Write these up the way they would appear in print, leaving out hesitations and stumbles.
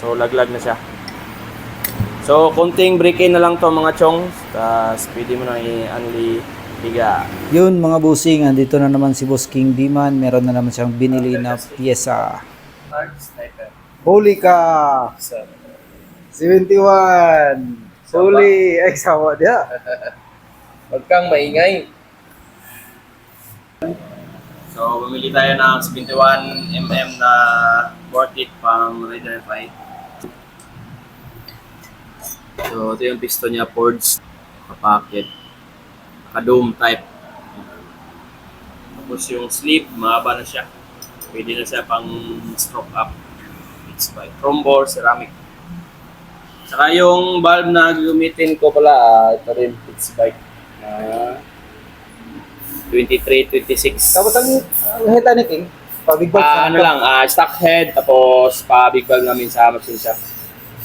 So laglag na siya. So konting break-in na lang to mga chong. Tapos pwede mo na i-unli biga. Yun mga bossing, andito na naman si Boss King Diman. Meron na naman siyang binili na pyesa. Huli ka! 71! Huli! Ay, sawa dia. Huwag kang maingay. So bumili tayo ng 71mm na worth it pang Raider fight. So ito yung piston niya, forged, naka-pocket, naka-dome type. Tapos yung sleeve, mahaba na siya. Pwede na siya pang stroke up. It's by chrome bore, ceramic. Saka yung valve na gagamitin ko pala, ito rin, it's bike na 23, 26. Tapos ang heta ni King, pabig Ano lang, stock head, tapos pa-big valve namin sa machine shop.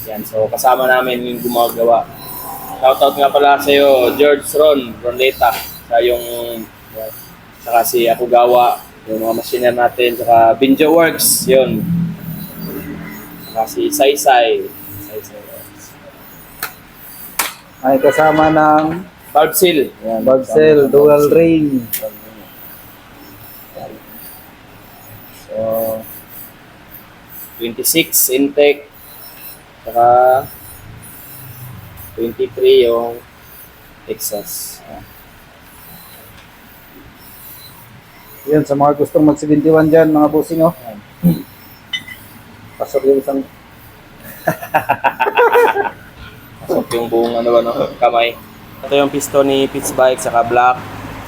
Yan, so kasama namin yung gumagawa. Shoutout nga pala sa iyo, George Ronleta, sa yung saka si Akugawa, yung mga machiner natin, saka Binjo Works, yun. Saka si Saysay. ay kasama ng Valve seal. Yan, valve seal, dual ring. So, 26 intake, saka 23 yung exhaust. Yun, sa mga gustong mag-71 dyan, mga bossing, oh. Pasok yung isang Pasok yung buong kamay. Ito yung piston ni Pitts Bike saka black.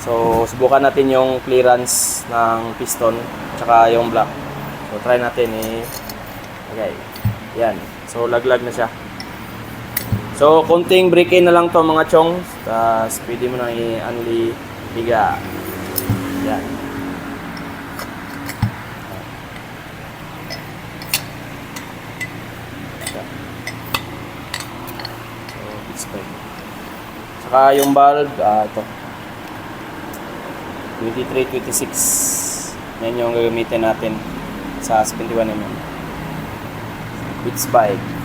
So subukan natin yung clearance ng piston saka yung black. So try natin okay. Yan. So laglag na siya. So konting break-in na lang to mga chong. Tapos pwede mo na i-unli biga. Yan. Saka yung valve, ito 23, 26. Yan yung gagamitin natin sa 71mm. Pitts Bike.